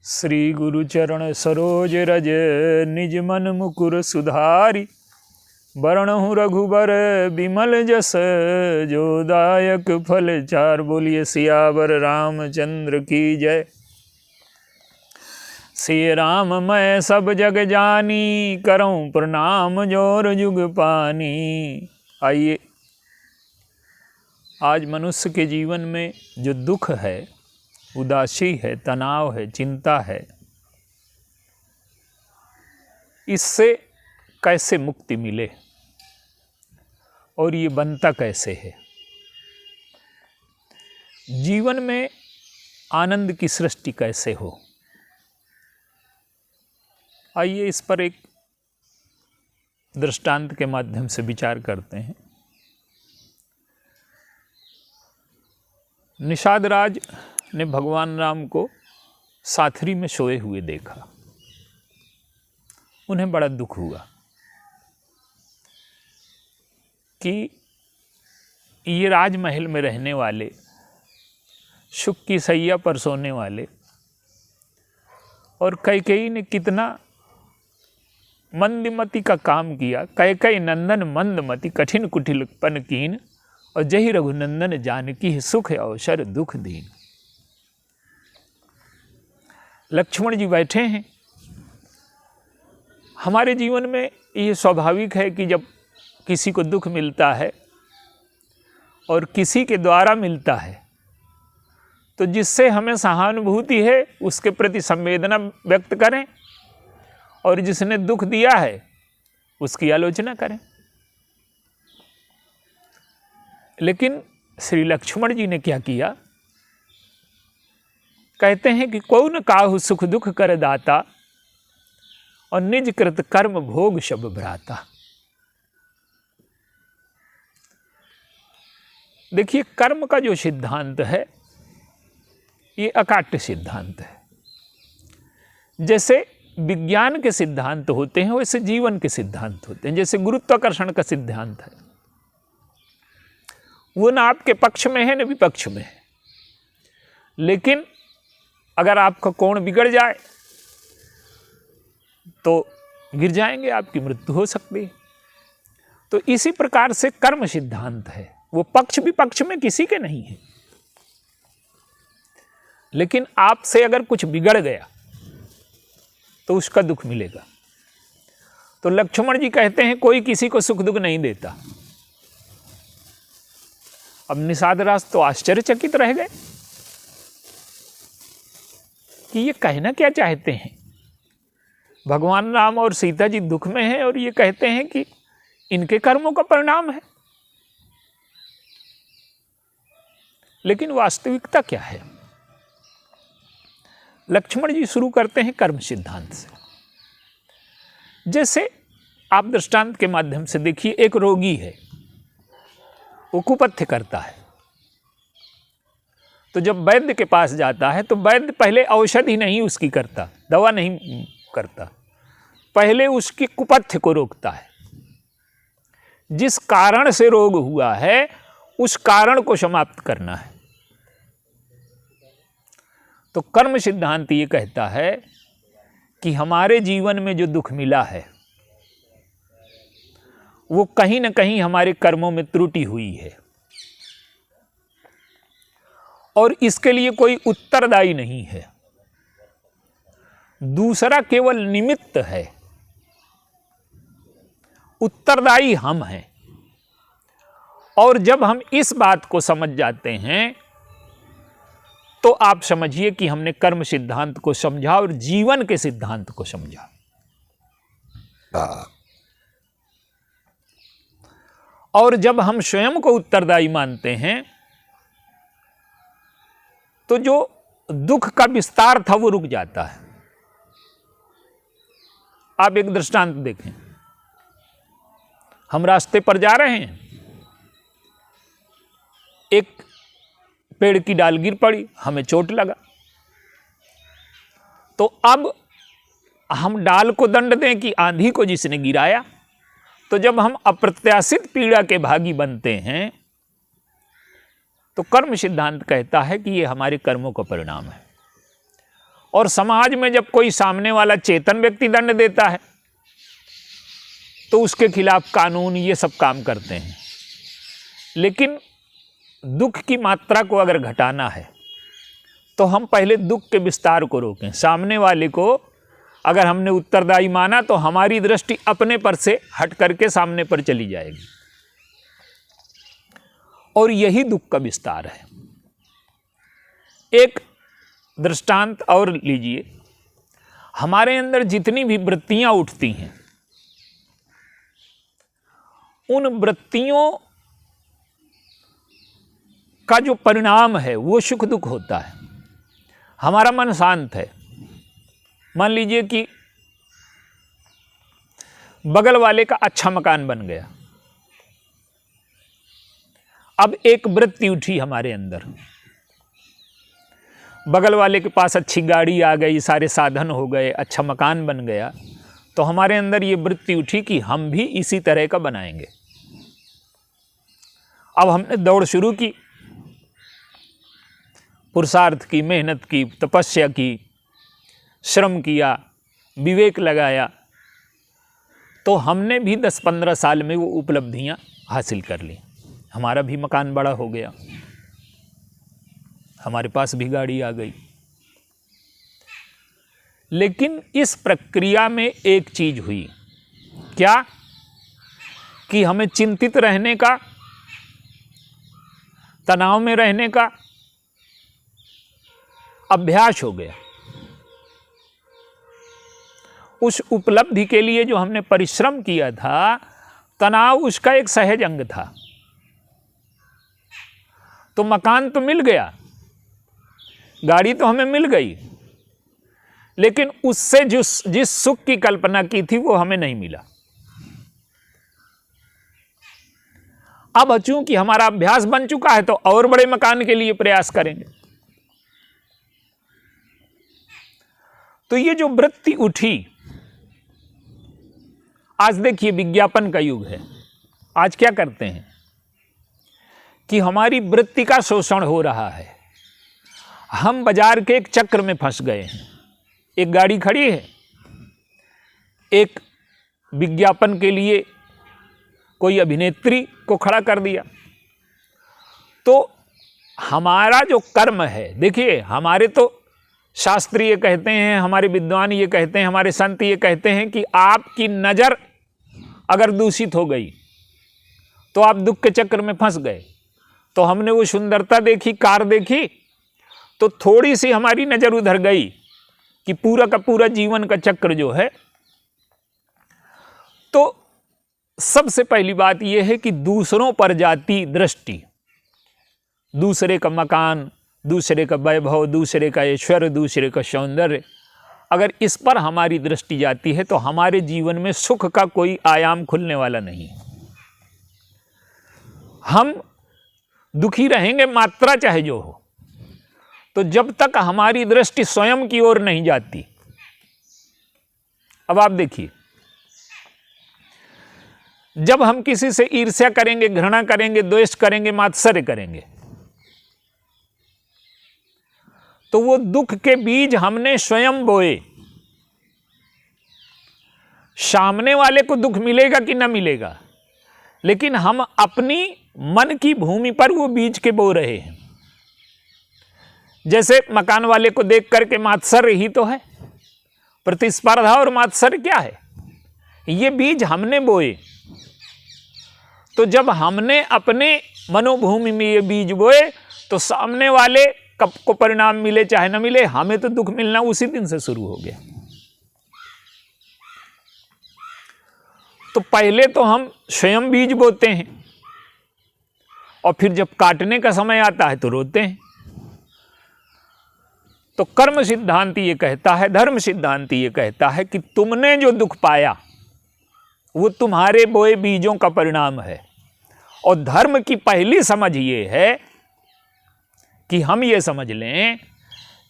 श्री गुरु चरण सरोज रज निज मन मुकुर सुधारी। वरणहु रघुबर बिमल जस जो दायक फल चार। बोलिए सियावर रामचंद्र की जय। श्री राम मैं सब जग जानी करऊं प्रणाम जोर जुग पानी। आइए, आज मनुष्य के जीवन में जो दुख है, उदासी है, तनाव है, चिंता है, इससे कैसे मुक्ति मिले और ये बनता कैसे है। जीवन में आनंद की सृष्टि कैसे हो, आइए इस पर एक दृष्टांत के माध्यम से विचार करते हैं। निषाद राज ने भगवान राम को साथरी में सोए हुए देखा। उन्हें बड़ा दुख हुआ कि ये राजमहल में रहने वाले, सुख की सैया पर सोने वाले, और कैकेयी ने कितना मंदमति का काम किया। कैकेयी नंदन मंदमति कठिन कुटिलपन कीन, और जहि रघुनंदन जानकी सुख अवसर दुख दीन। लक्ष्मण जी बैठे हैं। हमारे जीवन में ये स्वाभाविक है कि जब किसी को दुख मिलता है और किसी के द्वारा मिलता है, तो जिससे हमें सहानुभूति है उसके प्रति संवेदना व्यक्त करें, और जिसने दुख दिया है उसकी आलोचना करें। लेकिन श्री लक्ष्मण जी ने क्या किया? कहते हैं कि कौन काहु सुख दुख कर दाता, और निज कृत कर्म भोग शब भ्राता। देखिए, कर्म का जो सिद्धांत है ये अकाट्य सिद्धांत है। जैसे विज्ञान के सिद्धांत होते हैं, वैसे जीवन के सिद्धांत होते हैं। जैसे गुरुत्वाकर्षण का सिद्धांत है, वो ना आपके पक्ष में है न विपक्ष में है। लेकिन अगर आपका कोण बिगड़ जाए तो गिर जाएंगे, आपकी मृत्यु हो सकती है। तो इसी प्रकार से कर्म सिद्धांत है, वो पक्ष विपक्ष में किसी के नहीं है। लेकिन आपसे अगर कुछ बिगड़ गया तो उसका दुख मिलेगा। तो लक्ष्मण जी कहते हैं कोई किसी को सुख दुख नहीं देता। अब निषाद राज तो आश्चर्यचकित रह गए कि ये कहना क्या चाहते हैं। भगवान राम और सीता जी दुख में हैं और ये कहते हैं कि इनके कर्मों का परिणाम है। लेकिन वास्तविकता क्या है? लक्ष्मण जी शुरू करते हैं कर्म सिद्धांत से। जैसे आप दृष्टांत के माध्यम से देखिए, एक रोगी है, वो कुपथ्य करता है। तो जब वैद्य के पास जाता है तो वैद्य पहले औषधि नहीं उसकी करता, दवा नहीं करता, पहले उसकी कुपथ्य को रोकता है। जिस कारण से रोग हुआ है उस कारण को समाप्त करना है। तो कर्म सिद्धांत ये कहता है कि हमारे जीवन में जो दुख मिला है वो कहीं न कहीं हमारे कर्मों में त्रुटि हुई है, और इसके लिए कोई उत्तरदायी नहीं है। दूसरा केवल निमित्त है, उत्तरदायी हम हैं। और जब हम इस बात को समझ जाते हैं तो आप समझिए कि हमने कर्म सिद्धांत को समझा और जीवन के सिद्धांत को समझा। और जब हम स्वयं को उत्तरदायी मानते हैं तो जो दुख का विस्तार था वो रुक जाता है। आप एक दृष्टांत देखें। हम रास्ते पर जा रहे हैं, एक पेड़ की डाल गिर पड़ी, हमें चोट लगा। तो अब हम डाल को दंड दें कि आंधी को जिसने गिराया? तो जब हम अप्रत्याशित पीड़ा के भागी बनते हैं तो कर्म सिद्धांत कहता है कि ये हमारे कर्मों का परिणाम है। और समाज में जब कोई सामने वाला चेतन व्यक्ति दंड देता है तो उसके खिलाफ कानून ये सब काम करते हैं। लेकिन दुख की मात्रा को अगर घटाना है तो हम पहले दुख के विस्तार को रोकें। सामने वाले को अगर हमने उत्तरदायी माना तो हमारी दृष्टि अपने पर से हट करके सामने पर चली जाएगी, और यही दुख का विस्तार है। एक दृष्टांत और लीजिए, हमारे अंदर जितनी भी वृत्तियां उठती हैं, उन वृत्तियों का जो परिणाम है वो सुख दुख होता है। हमारा मन शांत है, मान लीजिए कि बगल वाले का अच्छा मकान बन गया, अब एक वृत्ति उठी हमारे अंदर, बगल वाले के पास अच्छी गाड़ी आ गई, सारे साधन हो गए, अच्छा मकान बन गया, तो हमारे अंदर ये वृत्ति उठी कि हम भी इसी तरह का बनाएंगे। अब हमने दौड़ शुरू की, पुरुषार्थ की, मेहनत की, तपस्या की, श्रम किया, विवेक लगाया, तो हमने भी 10-15 साल में वो उपलब्धियां हासिल कर ली। हमारा भी मकान बड़ा हो गया, हमारे पास भी गाड़ी आ गई। लेकिन इस प्रक्रिया में एक चीज हुई, क्या कि हमें चिंतित रहने का, तनाव में रहने का अभ्यास हो गया। उस उपलब्धि के लिए जो हमने परिश्रम किया था, तनाव उसका एक सहज अंग था। तो मकान तो मिल गया, गाड़ी तो हमें मिल गई, लेकिन उससे जिस सुख की कल्पना की थी वो हमें नहीं मिला। अब चूंकि हमारा अभ्यास बन चुका है तो और बड़े मकान के लिए प्रयास करेंगे। तो ये जो वृत्ति उठी, आज देखिए विज्ञापन का युग है। आज क्या करते हैं कि हमारी वृत्ति का शोषण हो रहा है। हम बाजार के एक चक्र में फंस गए हैं। एक गाड़ी खड़ी है, एक विज्ञापन के लिए कोई अभिनेत्री को खड़ा कर दिया, तो हमारा जो कर्म है, देखिए हमारे तो शास्त्री ये कहते हैं, हमारे विद्वान ये कहते हैं, हमारे संत ये कहते हैं कि आपकी नज़र अगर दूषित हो गई तो आप दुख के चक्र में फंस गए। तो हमने वो सुंदरता देखी, कार देखी, तो थोड़ी सी हमारी नज़र उधर गई कि पूरा का पूरा जीवन का चक्र जो है। तो सबसे पहली बात यह है कि दूसरों पर जाती दृष्टि, दूसरे का मकान, दूसरे का वैभव, दूसरे का ऐश्वर्य, दूसरे का सौंदर्य, अगर इस पर हमारी दृष्टि जाती है तो हमारे जीवन में सुख का कोई आयाम खुलने वाला नहीं। हम दुखी रहेंगे, मात्रा चाहे जो हो। तो जब तक हमारी दृष्टि स्वयं की ओर नहीं जाती, अब आप देखिए, जब हम किसी से ईर्ष्या करेंगे, घृणा करेंगे, द्वेष करेंगे, मात्सर्य करेंगे, तो वो दुख के बीज हमने स्वयं बोए। सामने वाले को दुख मिलेगा कि न मिलेगा, लेकिन हम अपनी मन की भूमि पर वो बीज के बो रहे हैं। जैसे मकान वाले को देख करके मात्सर्य ही तो है, प्रतिस्पर्धा और मात्सर्य क्या है? ये बीज हमने बोए। तो जब हमने अपने मनोभूमि में ये बीज बोए तो सामने वाले कब को परिणाम मिले चाहे न मिले, हमें तो दुख मिलना उसी दिन से शुरू हो गया। तो पहले तो हम स्वयं बीज बोते हैं और फिर जब काटने का समय आता है तो रोते हैं। तो कर्म सिद्धांत ये कहता है, धर्म सिद्धांत ये कहता है कि तुमने जो दुख पाया वो तुम्हारे बोए बीजों का परिणाम है। और धर्म की पहली समझ ये है कि हम ये समझ लें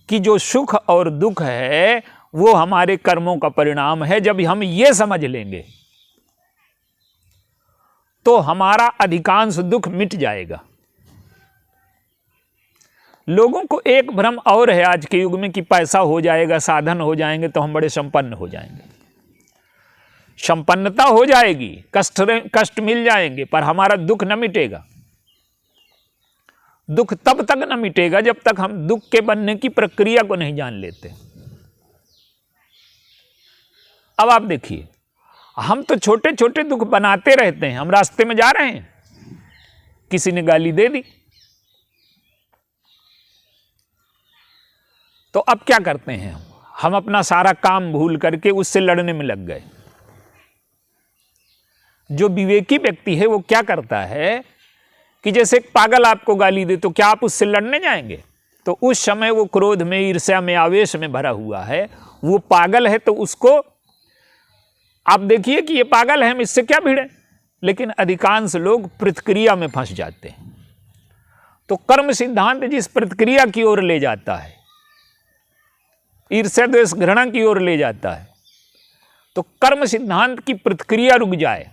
कि जो सुख और दुख है वो हमारे कर्मों का परिणाम है। जब हम ये समझ लेंगे तो हमारा अधिकांश दुख मिट जाएगा। लोगों को एक भ्रम और है आज के युग में कि पैसा हो जाएगा, साधन हो जाएंगे तो हम बड़े संपन्न हो जाएंगे। संपन्नता हो जाएगी, कष्ट मिल जाएंगे, पर हमारा दुख न मिटेगा। दुख तब तक न मिटेगा जब तक हम दुख के बनने की प्रक्रिया को नहीं जान लेते। अब आप देखिए, हम तो छोटे छोटे दुख बनाते रहते हैं। हम रास्ते में जा रहे हैं, किसी ने गाली दे दी, तो अब क्या करते हैं हम अपना सारा काम भूल करके उससे लड़ने में लग गए। जो विवेकी व्यक्ति है वो क्या करता है कि जैसे एक पागल आपको गाली दे तो क्या आप उससे लड़ने जाएंगे? तो उस समय वो क्रोध में, ईर्ष्या में, आवेश में भरा हुआ है, वो पागल है, तो उसको आप देखिए कि ये पागल है, हम इससे क्या भिड़े। लेकिन अधिकांश लोग प्रतिक्रिया में फंस जाते हैं। तो कर्म सिद्धांत जिस प्रतिक्रिया की ओर ले जाता है, ईर्ष्या द्वेष घृणा की ओर ले जाता है, तो कर्म सिद्धांत की प्रतिक्रिया रुक जाए,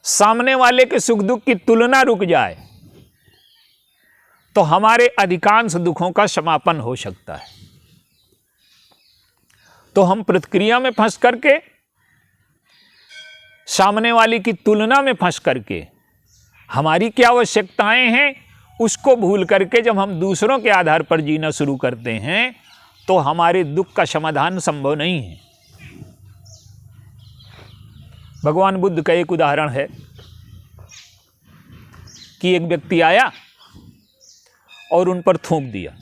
सामने वाले के सुख दुख की तुलना रुक जाए, तो हमारे अधिकांश दुखों का समापन हो सकता है। तो हम प्रतिक्रिया में फंस करके, सामने वाले की तुलना में फंस करके, हमारी क्या आवश्यकताएं हैं उसको भूल करके जब हम दूसरों के आधार पर जीना शुरू करते हैं तो हमारे दुख का समाधान संभव नहीं है। भगवान बुद्ध का एक उदाहरण है कि एक व्यक्ति आया और उन पर थूक दिया।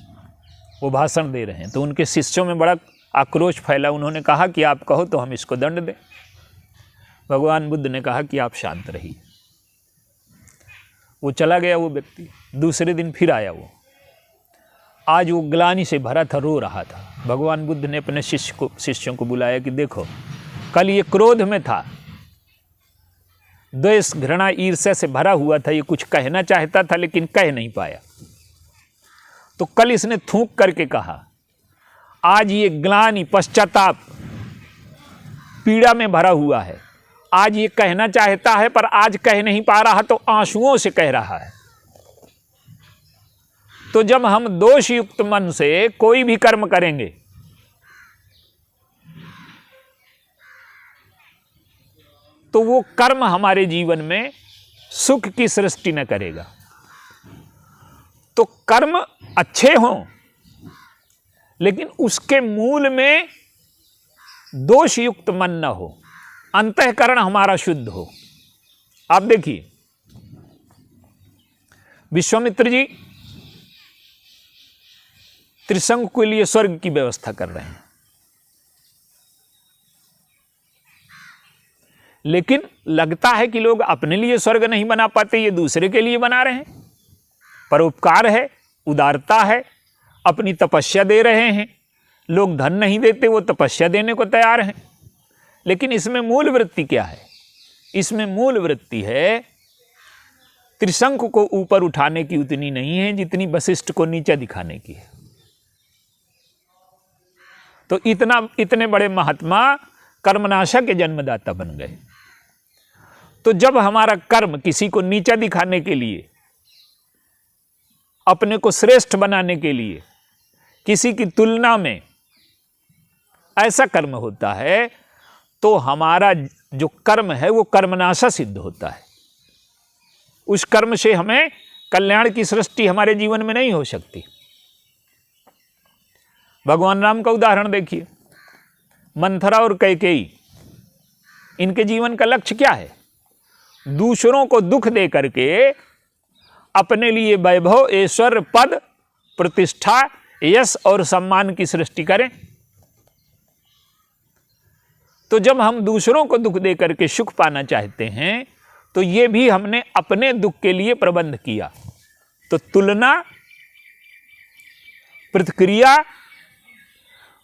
वो भाषण दे रहे हैं तो उनके शिष्यों में बड़ा आक्रोश फैला। उन्होंने कहा कि आप कहो तो हम इसको दंड दें। भगवान बुद्ध ने कहा कि आप शांत रहिए। वो चला गया वो व्यक्ति। दूसरे दिन फिर आया वो। आज वो ग्लानि से भरा था, रो रहा था। भगवान बुद्ध ने अपने शिष्यों को बुलाया कि देखो, कल ये क्रोध में था, द्वेष घृणा ईर्ष्या से भरा हुआ था, ये कुछ कहना चाहता था लेकिन कह नहीं पाया। तो कल इसने थूक करके कहा। आज ये ग्लानि, पश्चाताप, पीड़ा में भरा हुआ है। आज ये कहना चाहता है पर आज कह नहीं पा रहा तो आंसुओं से कह रहा है। तो जब हम दोष युक्त मन से कोई भी कर्म करेंगे तो वो कर्म हमारे जीवन में सुख की सृष्टि न करेगा। तो कर्म अच्छे हों लेकिन उसके मूल में दोष युक्त मन न हो, अंतःकरण हमारा शुद्ध हो। आप देखिए, विश्वामित्र जी त्रिशंकु के लिए स्वर्ग की व्यवस्था कर रहे हैं, लेकिन लगता है कि लोग अपने लिए स्वर्ग नहीं बना पाते, ये दूसरे के लिए बना रहे हैं। परोपकार है, उदारता है, अपनी तपस्या दे रहे हैं। लोग धन नहीं देते, वो तपस्या देने को तैयार हैं। लेकिन इसमें मूल वृत्ति क्या है? इसमें मूल वृत्ति है त्रिशंकु को ऊपर उठाने की उतनी नहीं है जितनी वशिष्ठ को नीचे दिखाने की है। तो इतने बड़े महात्मा कर्मनाशा के जन्मदाता बन गए। तो जब हमारा कर्म किसी को नीचा दिखाने के लिए, अपने को श्रेष्ठ बनाने के लिए, किसी की तुलना में ऐसा कर्म होता है तो हमारा जो कर्म है वो कर्मनाशा सिद्ध होता है। उस कर्म से हमें कल्याण की सृष्टि हमारे जीवन में नहीं हो सकती। भगवान राम का उदाहरण देखिए। मंथरा और कैकेयी, इनके जीवन का लक्ष्य क्या है? दूसरों को दुख दे करके अपने लिए वैभव, ऐश्वर्य, पद, प्रतिष्ठा, यश और सम्मान की सृष्टि करें। तो जब हम दूसरों को दुख दे करके सुख पाना चाहते हैं तो ये भी हमने अपने दुख के लिए प्रबंध किया। तो तुलना, प्रतिक्रिया,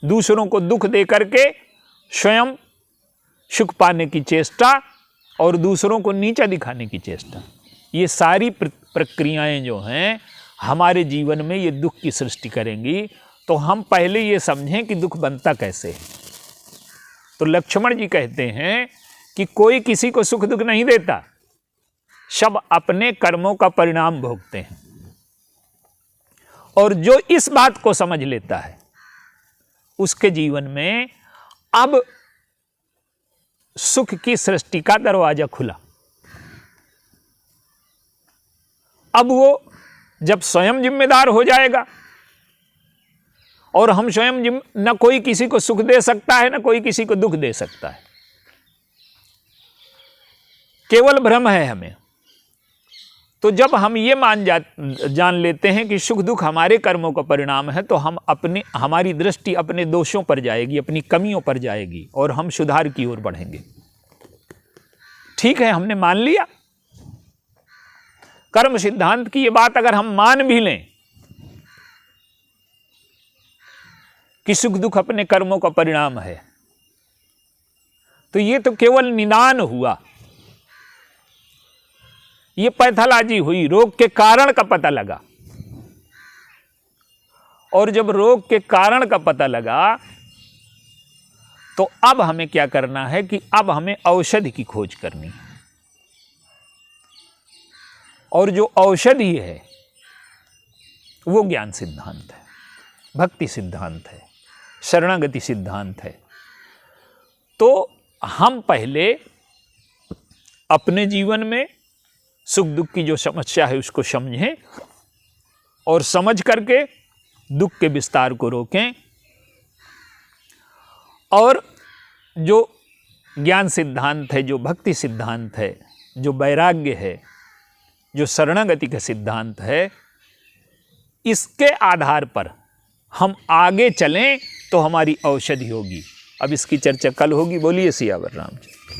दूसरों को दुख दे करके स्वयं सुख पाने की चेष्टा और दूसरों को नीचा दिखाने की चेष्टा, ये सारी प्रक्रियाएं जो हैं हमारे जीवन में ये दुख की सृष्टि करेंगी। तो हम पहले ये समझें कि दुख बनता कैसे है। तो लक्ष्मण जी कहते हैं कि कोई किसी को सुख दुख नहीं देता, सब अपने कर्मों का परिणाम भोगते हैं। और जो इस बात को समझ लेता है उसके जीवन में अब सुख की सृष्टि का दरवाजा खुला। अब वो जब स्वयं जिम्मेदार हो जाएगा, और हम स्वयं न कोई किसी को सुख दे सकता है, न कोई किसी को दुख दे सकता है, केवल भ्रम है हमें। तो जब हम ये जान लेते हैं कि सुख दुख हमारे कर्मों का परिणाम है, तो हमारी दृष्टि अपने दोषों पर जाएगी, अपनी कमियों पर जाएगी, और हम सुधार की ओर बढ़ेंगे। ठीक है, हमने मान लिया कर्म सिद्धांत की ये बात, अगर हम मान भी लें कि सुख दुख अपने कर्मों का परिणाम है, तो ये तो केवल निदान हुआ, ये पैथोलॉजी हुई, रोग के कारण का पता लगा। और जब रोग के कारण का पता लगा, तो अब हमें क्या करना है कि अब हमें औषधि की खोज करनी है। और जो औषधि है वो ज्ञान सिद्धांत है, भक्ति सिद्धांत है, शरणागति सिद्धांत है। तो हम पहले अपने जीवन में सुख दुख की जो समस्या है उसको समझें, और समझ करके दुख के विस्तार को रोकें, और जो ज्ञान सिद्धांत है, जो भक्ति सिद्धांत है, जो वैराग्य है, जो शरणागति का सिद्धांत है, इसके आधार पर हम आगे चलें तो हमारी औषधि होगी। अब इसकी चर्चा कल होगी। बोलिए सियावर रामचंद्र।